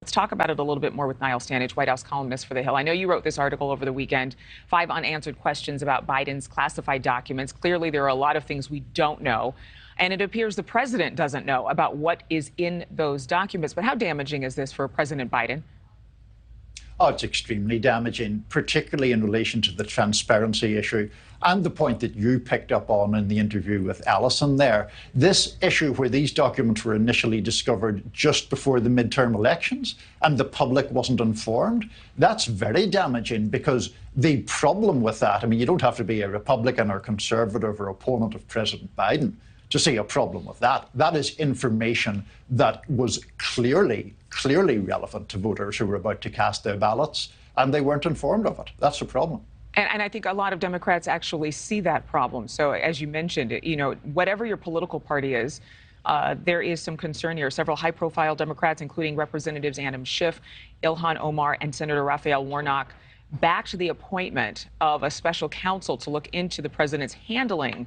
Let's talk about it a little bit more with Niall Stanage, White House columnist for The Hill. I know you wrote this article over the weekend, 5 unanswered questions about Biden's classified documents. Clearly, there are a lot of things we don't know, and it appears the president doesn't know about what is in those documents. But how damaging is this for President Biden? Oh, it's extremely damaging, particularly in relation to the transparency issue and the point that you picked up on in the interview with Allison there. This issue where these documents were initially discovered just before the midterm elections and the public wasn't informed, that's very damaging, because the problem with that, I mean, you don't have to be a Republican or conservative or opponent of President Biden to see a problem with that. That is information that was clearly relevant to voters who were about to cast their ballots, and they weren't informed of it. That's a problem. And I think a lot of Democrats actually see that problem. So as you mentioned, you know, whatever your political party is, there is some concern here. Several high-profile Democrats, including Representatives Adam Schiff, Ilhan Omar, and Senator Raphael Warnock, backed the appointment of a special counsel to look into the president's handling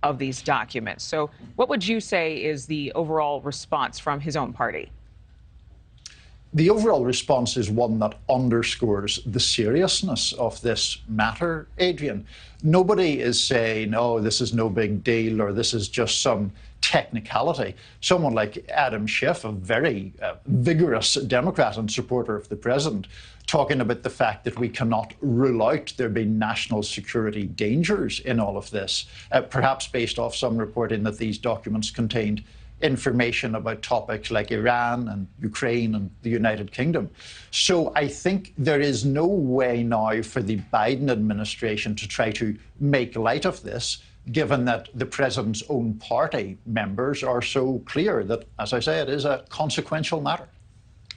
of these documents. So what would you say is the overall response from his own party? The overall response is one that underscores the seriousness of this matter, Adrienne. Nobody is saying, oh, this is no big deal, or this is just some technicality. Someone like Adam Schiff, a very vigorous Democrat and supporter of the president, talking about the fact that we cannot rule out there being national security dangers in all of this, perhaps based off some reporting that these documents contained information about topics like Iran and Ukraine and the United Kingdom. So I think there is no way now for the Biden administration to try to make light of this, given that the president's own party members are so clear that, as I say, it is a consequential matter.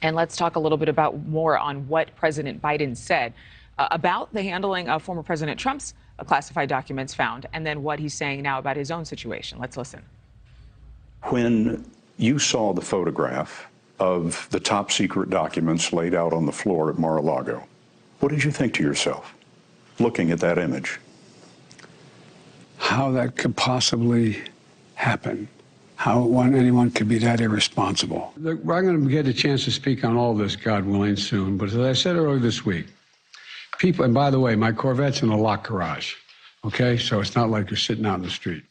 And let's talk a little bit about more on what President Biden said about the handling of former President Trump's classified documents found, and then what he's saying now about his own situation. Let's listen. When you saw the photograph of the top secret documents laid out on the floor at Mar-a-Lago, what did you think to yourself, looking at that image? How that could possibly happen. How anyone could be that irresponsible. Look, I'm going to get a chance to speak on all this, God willing, soon. But as I said earlier this week, people, and by the way, my Corvette's in a locked garage, okay? So it's not like you're sitting out in the street.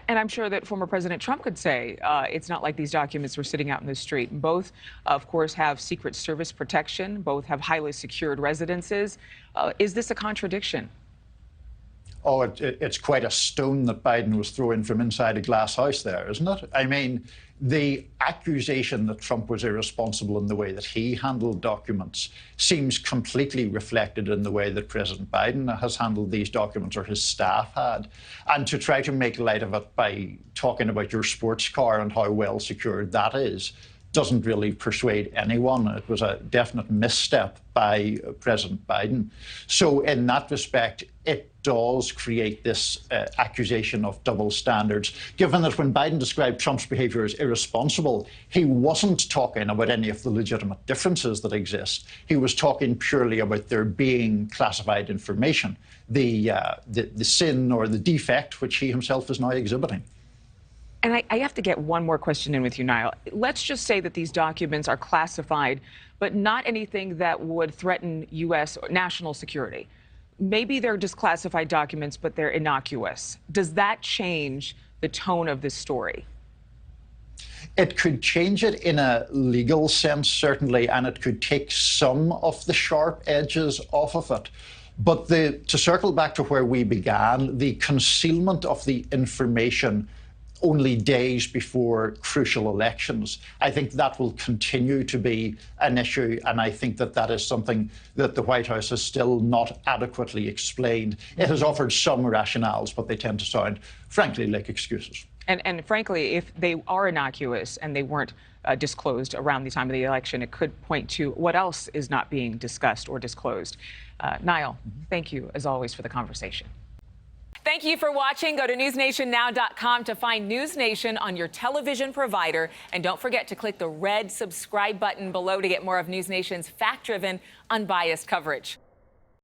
And I'm sure that former President Trump could say it's not like these documents were sitting out in the street. Both, of course, have Secret Service protection. Both have highly secured residences. Is this a contradiction? Oh, it's quite a stone that Biden was throwing from inside a glass house there, isn't it? I mean, the accusation that Trump was irresponsible in the way that he handled documents seems completely reflected in the way that President Biden has handled these documents, or his staff had. And to try to make light of it by talking about your sports car and how well secured that is doesn't really persuade anyone. It was a definite misstep by President Biden. So in that respect, it does create this accusation of double standards, given that when Biden described Trump's behavior as irresponsible, he wasn't talking about any of the legitimate differences that exist. He was talking purely about there being classified information, the sin or the defect which he himself is now exhibiting. And I have to get one more question in with you, Niall. Let's just say that these documents are classified, but not anything that would threaten U.S. national security. Maybe they're just classified documents, but they're innocuous. Does that change the tone of this story? It could change it in a legal sense, certainly, and it could take some of the sharp edges off of it. But to circle back to where we began, the concealment of the information only days before crucial elections, I think that will continue to be an issue, and I think that that is something that the White House has still not adequately explained. It has offered some rationales, but they tend to sound, frankly, like excuses. And frankly, if they are innocuous and they weren't disclosed around the time of the election, it could point to what else is not being discussed or disclosed. Niall, thank you, as always, for the conversation. Thank you for watching. Go to newsnationnow.com to find NewsNation on your television provider. And don't forget to click the red subscribe button below to get more of NewsNation's fact-driven, unbiased coverage.